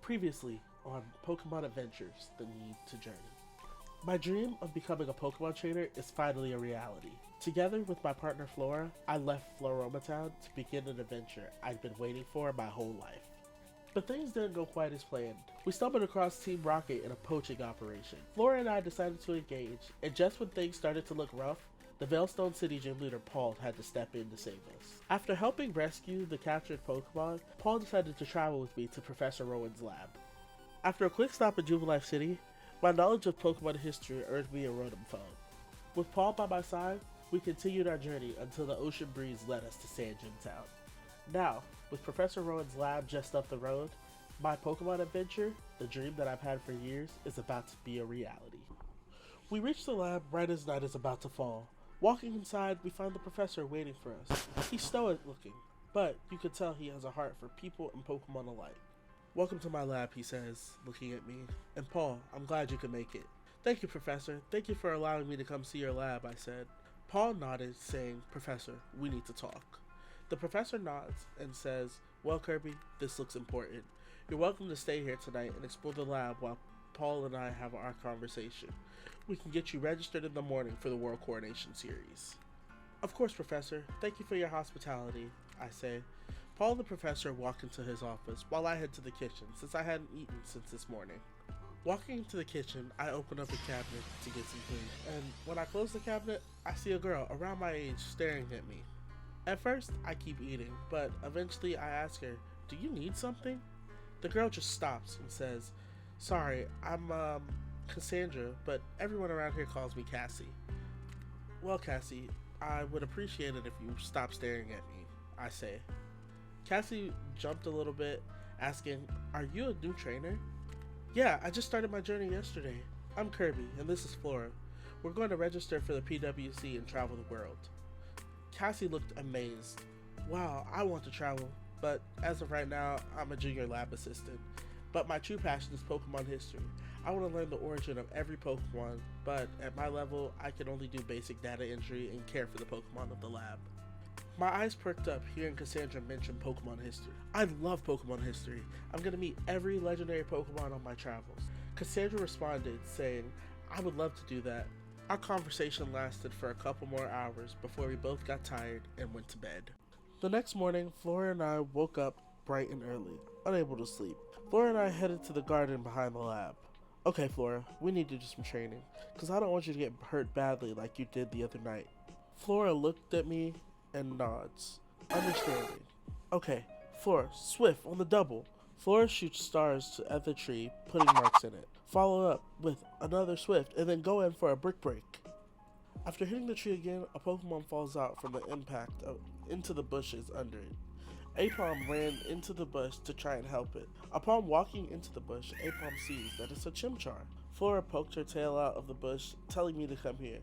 Previously on Pokemon Adventures, The Need to Journey. My dream of becoming a Pokemon trainer is finally a reality. Together with my partner Flora, I left Floroma Town to begin an adventure I'd been waiting for my whole life. But things didn't go quite as planned. We stumbled across Team Rocket in a poaching operation. Flora and I decided to engage, and just when things started to look rough, the Veilstone City gym leader Paul had to step in to save us. After helping rescue the captured Pokemon, Paul decided to travel with me to Professor Rowan's lab. After a quick stop in Jubilife City, my knowledge of Pokemon history earned me a Rotom phone. With Paul by my side, we continued our journey until the ocean breeze led us to Sand Gym Town. Now, with Professor Rowan's lab just up the road, my Pokemon adventure, the dream that I've had for years, is about to be a reality. We reach the lab right as night is about to fall. Walking inside, we find the professor waiting for us. He's stoic looking, but you could tell he has a heart for people and Pokemon alike. "Welcome to my lab," he says, looking at me. "And Paul, I'm glad you could make it." "Thank you, Professor. Thank you for allowing me to come see your lab," I said. Paul nodded, saying, "Professor, we need to talk." The professor nods and says, "Well, Kirby, this looks important. You're welcome to stay here tonight and explore the lab while Paul and I have our conversation. We can get you registered in the morning for the World Coronation Series." "Of course, Professor. Thank you for your hospitality," I say. Paul and the professor walk into his office while I head to the kitchen since I hadn't eaten since this morning. Walking into the kitchen, I open up a cabinet to get some food, and when I close the cabinet, I see a girl around my age staring at me. At first, I keep eating, but eventually I ask her, "Do you need something?" The girl just stops and says, "Sorry, I'm Cassandra, but everyone around here calls me Cassie." "Well, Cassie, I would appreciate it if you stopped staring at me," I say. Cassie jumped a little bit, asking, "Are you a new trainer?" "Yeah, I just started my journey yesterday. I'm Kirby, and this is Flora. We're going to register for the PWC and travel the world." Cassie looked amazed. "Wow, I want to travel, but as of right now, I'm a junior lab assistant. But my true passion is Pokemon history. I want to learn the origin of every Pokemon, but at my level, I can only do basic data entry and care for the Pokemon of the lab." My eyes perked up hearing Cassandra mention Pokemon history. I love Pokemon history. I'm going to meet every legendary Pokemon on my travels. Cassandra responded, saying, "I would love to do that." Our conversation lasted for a couple more hours before we both got tired and went to bed. The next morning, Flora and I woke up bright and early, unable to sleep. Flora and I headed to the garden behind the lab. "Okay, Flora, we need to do some training, because I don't want you to get hurt badly like you did the other night." Flora looked at me and nods, understanding. "Okay, Flora, swift on the double." Flora shoots stars at the tree, putting marks in it. Follow up with another swift, and then go in for a brick break. After hitting the tree again, a Pokemon falls out from the impact into the bushes under it. Apom ran into the bush to try and help it. Upon walking into the bush, Apom sees that it's a Chimchar. Flora poked her tail out of the bush, telling me to come here.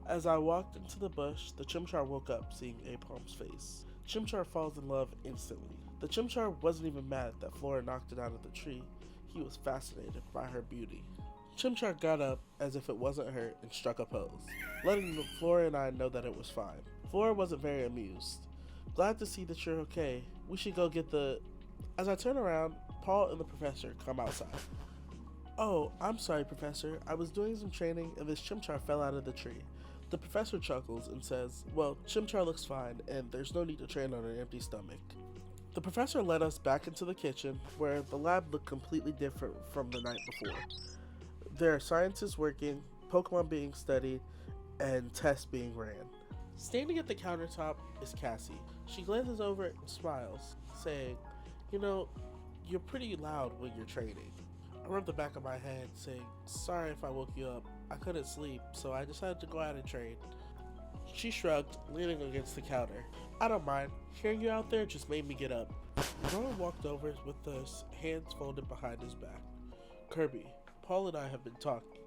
As I walked into the bush, the Chimchar woke up, seeing Apom's face. Chimchar falls in love instantly. The Chimchar wasn't even mad that Flora knocked it out of the tree. He was fascinated by her beauty. Chimchar got up as if it wasn't hurt and struck a pose, letting Flora and I know that it was fine. Flora wasn't very amused. "Glad to see that you're okay. We should go get the..." As I turn around, Paul and the professor come outside. "Oh, I'm sorry, Professor. I was doing some training and this Chimchar fell out of the tree." The professor chuckles and says, "Well, Chimchar looks fine, and there's no need to train on an empty stomach." The professor led us back into the kitchen, where the lab looked completely different from the night before. There are scientists working, Pokemon being studied, and tests being ran. Standing at the countertop is Cassie. She glances over and smiles, saying, "You know, you're pretty loud when you're training." I rubbed the back of my head, saying, "Sorry if I woke you up. I couldn't sleep, so I decided to go out and train." She shrugged, leaning against the counter. "I don't mind. Hearing you out there just made me get up." Rowan walked over with his hands folded behind his back. "Kirby, Paul and I have been talking.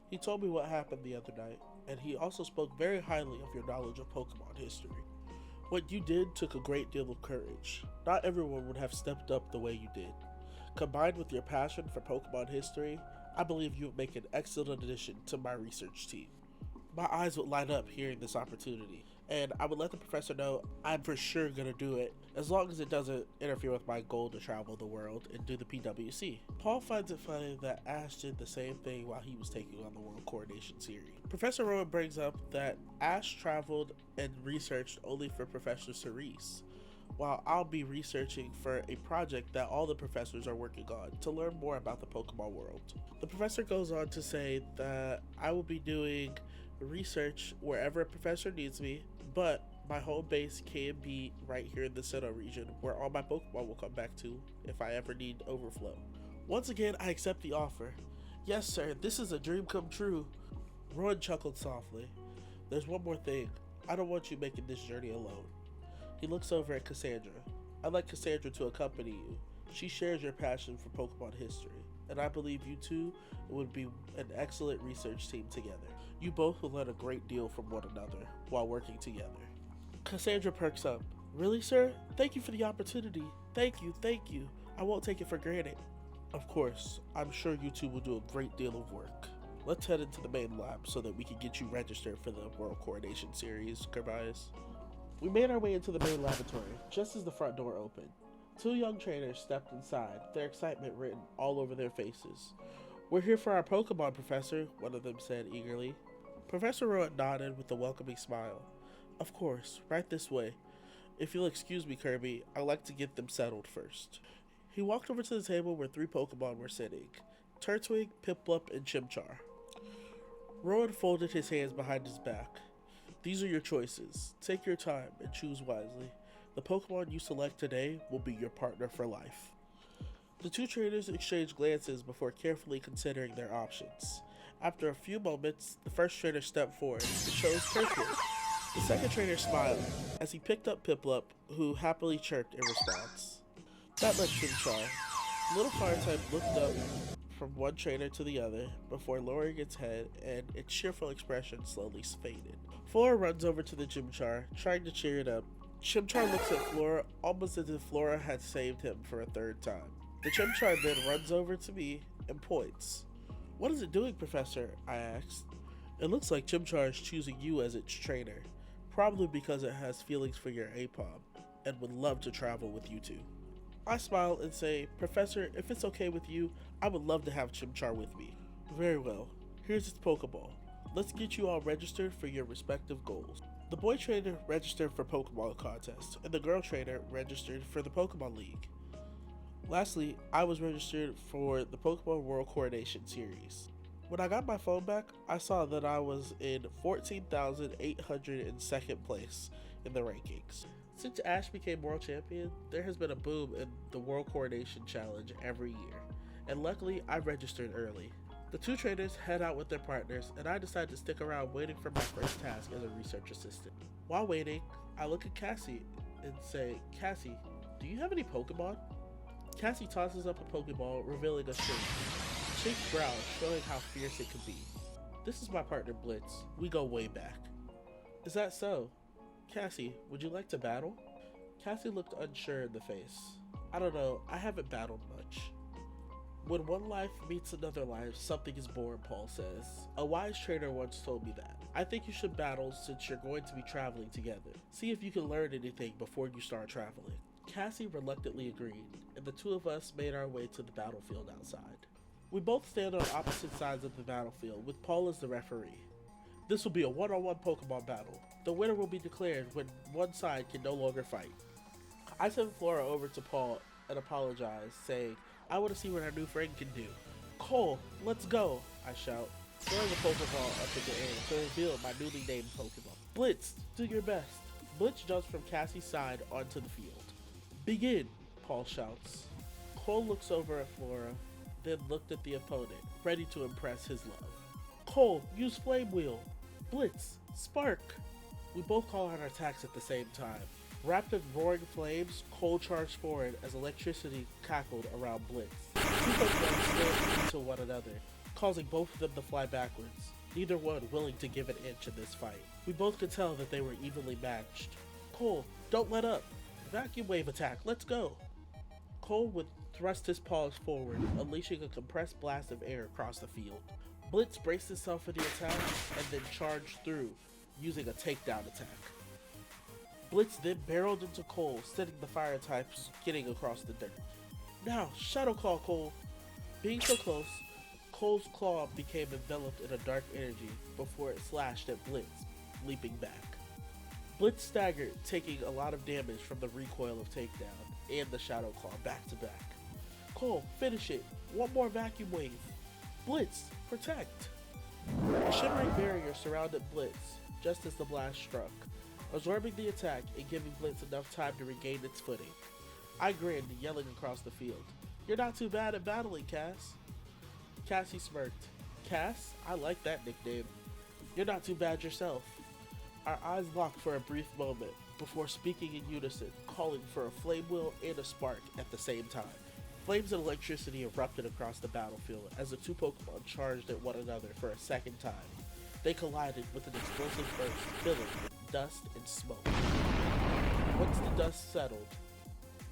He told me what happened the other night, and he also spoke very highly of your knowledge of Pokemon history. What you did took a great deal of courage. Not everyone would have stepped up the way you did. Combined with your passion for Pokemon history, I believe you would make an excellent addition to my research team." My eyes would light up hearing this opportunity. and I would let the professor know I'm for sure gonna do it, as long as it doesn't interfere with my goal to travel the world and do the PWC. Paul finds it funny that Ash did the same thing while he was taking on the World Coronation Series. Professor Rowan brings up that Ash traveled and researched only for Professor Cerise, while I'll be researching for a project that all the professors are working on to learn more about the Pokemon world. The professor goes on to say that I will be doing research wherever a professor needs me, but my home base can be right here in the Sinnoh region, where all my Pokemon will come back to if I ever need overflow. Once again, I accept the offer. Yes, sir, this is a dream come true. Rowan chuckled softly. There's one more thing. I don't want you making this journey alone. He looks over at Cassandra. I'd like Cassandra to accompany you. She shares your passion for Pokemon history, and I believe you two would be an excellent research team together. You both will learn a great deal from one another while working together. Cassandra perks up. Really, sir? Thank you for the opportunity. Thank you. I won't take it for granted. Of course, I'm sure you two will do a great deal of work. Let's head into the main lab so that we can get you registered for the World Coronation Series, Kirbias. We made our way into the main laboratory, just as the front door opened. Two young trainers stepped inside, their excitement written all over their faces. We're here for our Pokemon, Professor, one of them said eagerly. Professor Rowan nodded with a welcoming smile. Of course, right this way. If you'll excuse me, Kirby, I'd like to get them settled first. He walked over to the table where 3 Pokemon were sitting, Turtwig, Piplup, and Chimchar. Rowan folded his hands behind his back. These are your choices. Take your time and choose wisely. The Pokemon you select today will be your partner for life. The 2 trainers exchanged glances before carefully considering their options. After a few moments, the first trainer stepped forward and chose Turtwig. The second trainer smiled as he picked up Piplup, who happily chirped in response. That left Chimchar. Little Firetype looked up from one trainer to the other before lowering its head, and its cheerful expression slowly faded. Flora runs over to the Chimchar, trying to cheer it up. Chimchar looks at Flora almost as if Flora had saved him for a 3rd time. The Chimchar then runs over to me and points. What is it doing, Professor? I asked. It looks like Chimchar is choosing you as its trainer, probably because it has feelings for your Apom and would love to travel with you two. I smile and say, Professor, if it's okay with you, I would love to have Chimchar with me. Very well. Here's its Pokeball. Let's get you all registered for your respective goals. The boy trainer registered for Pokemon Contest, and the girl trainer registered for the Pokemon League. Lastly, I was registered for the Pokemon World Coronation Series. When I got my phone back, I saw that I was in 14,802nd place in the rankings. Since Ash became world champion, there has been a boom in the World Coronation Challenge every year, and luckily I registered early. The 2 trainers head out with their partners, and I decide to stick around waiting for my first task as a research assistant. While waiting, I look at Cassie and say, Cassie, do you have any Pokemon? Cassie tosses up a Pokeball, revealing a Shink. Shink growls, showing how fierce it can be. This is my partner Blitz. We go way back. Is that so? Cassie, would you like to battle? Cassie looked unsure in the face. I don't know, I haven't battled much. When one life meets another life, something is born, Paul says. A wise trainer once told me that. I think you should battle since you're going to be traveling together. See if you can learn anything before you start traveling. Cassie reluctantly agreed, and the 2 of us made our way to the battlefield outside. We both stand on opposite sides of the battlefield, with Paul as the referee. This will be a one-on-one Pokemon battle. The winner will be declared when one side can no longer fight. I send Flora over to Paul and apologize, saying, I want to see what our new friend can do. Cole, let's go, I shout, throwing a Pokeball up in the air to reveal my newly named Pokemon. Blitz, do your best. Blitz jumps from Cassie's side onto the field. Begin, Paul shouts. Cole looks over at Flora, then looked at the opponent, ready to impress his love. Cole, use Flame Wheel. Blitz, Spark. We both call out our attacks at the same time. Wrapped in roaring flames, Cole charged forward as electricity cackled around Blitz. 2 Pokemon slid into one another, causing both of them to fly backwards, neither one willing to give an inch in this fight. We both could tell that they were evenly matched. Cole, don't let up. Vacuum Wave attack, let's go. Cole would thrust his paws forward, unleashing a compressed blast of air across the field. Blitz braced himself for the attack and then charged through, using a takedown attack. Blitz then barreled into Cole, setting the fire types getting across the dirt. Now, Shadow Claw Cole. Being so close, Cole's claw became enveloped in a dark energy before it slashed at Blitz, leaping back. Blitz staggered, taking a lot of damage from the recoil of takedown and the Shadow Claw back to back. Cole, finish it. One more vacuum wave. Blitz, protect. A shimmering barrier surrounded Blitz just as the blast struck, absorbing the attack and giving Blitz enough time to regain its footing. I grinned, yelling across the field, "You're not too bad at battling, Cass." Cassie smirked. "Cass? I like that nickname. You're not too bad yourself." Our eyes locked for a brief moment before speaking in unison, calling for a flame wheel and a spark at the same time. Flames and electricity erupted across the battlefield as the two Pokemon charged at one another for a second time. They collided with an explosive burst, filling with dust and smoke. Once the dust settled,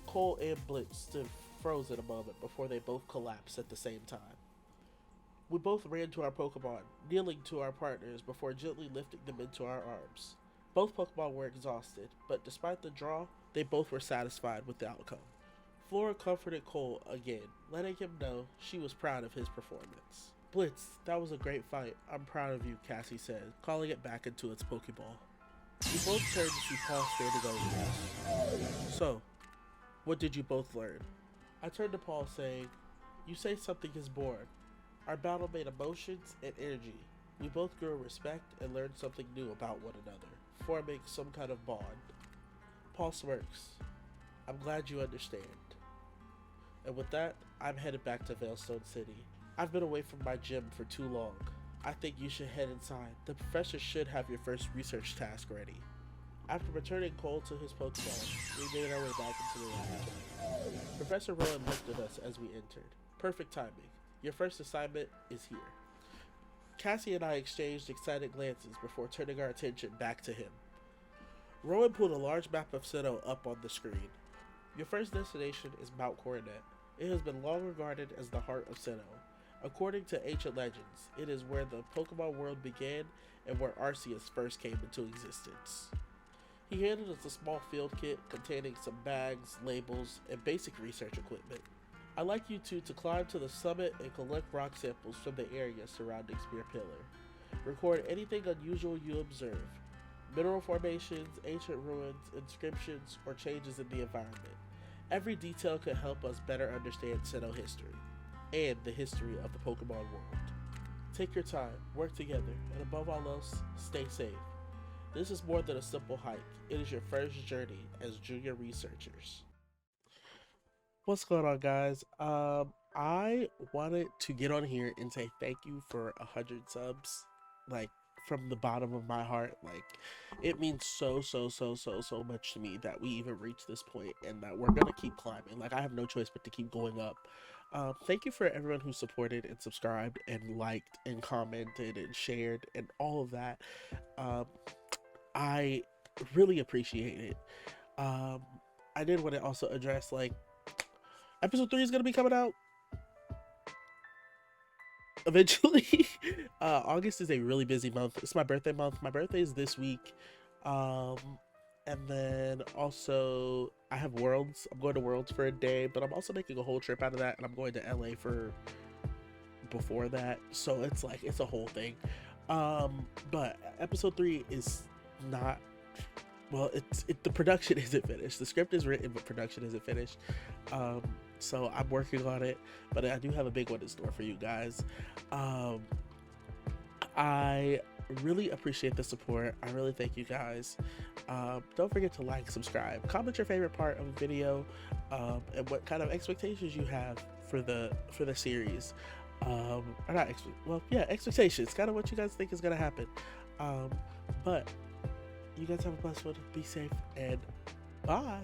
Cole and Blitz stood frozen a moment before they both collapsed at the same time. We both ran to our Pokemon, kneeling to our partners before gently lifting them into our arms. Both Pokemon were exhausted, but despite the draw, they both were satisfied with the outcome. Flora comforted Cole again, letting him know she was proud of his performance. "Blitz, that was a great fight. I'm proud of you," Cassie said, calling it back into its Pokeball. We both turned to see Paul standing over us. "So, what did you both learn?" I turned to Paul saying, "You say something is born. Our battle made emotions and energy. We both grew in respect and learned something new about one another, forming some kind of bond." Paul smirks. "I'm glad you understand." And with that, I'm headed back to Veilstone City. I've been away from my gym for too long. I think you should head inside. The professor should have your first research task ready. After returning Cole to his Pokemon, we made our way back into the laboratory. Professor Rowan looked at us as we entered. "Perfect timing. Your first assignment is here." Cassie and I exchanged excited glances before turning our attention back to him. Rowan pulled a large map of Sinnoh up on the screen. "Your first destination is Mount Coronet. It has been long regarded as the heart of Sinnoh. According to ancient legends, it is where the Pokemon world began and where Arceus first came into existence." He handed us a small field kit containing some bags, labels, and basic research equipment. "I'd like you two to climb to the summit and collect rock samples from the area surrounding Spear Pillar. Record anything unusual you observe. Mineral formations, ancient ruins, inscriptions, or changes in the environment. Every detail could help us better understand Sinnoh history and the history of the Pokemon world. Take your time, work together, and above all else, stay safe. This is more than a simple hike. It is your first journey as junior researchers." What's going on, guys? I wanted to get on here and say thank you for 100 subs, like from the bottom of my heart. Like, it means so much to me that we even reached this point and that we're gonna keep climbing. Like, I have no choice but to keep going up. Thank you for everyone who supported and subscribed and liked and commented and shared and all of that. I really appreciate it. I did want to also address, like, episode 3 is going to be coming out eventually. August is a really busy month. It's my birthday month. My birthday is this week. And then also I have Worlds. I'm going to Worlds for a day, but I'm also making a whole trip out of that, and I'm going to LA for before that. So it's like, it's a whole thing. But episode 3 is not, well, the production isn't finished. The script is written, but production isn't finished. So I'm working on it, but I do have a big one in store for you guys. I really appreciate the support. I really thank you guys. Don't forget to like, subscribe, comment your favorite part of the video, and what kind of expectations you have for the series. Or not expectations, kind of what you guys think is gonna happen. But you guys have a blessed one. Be safe, and bye.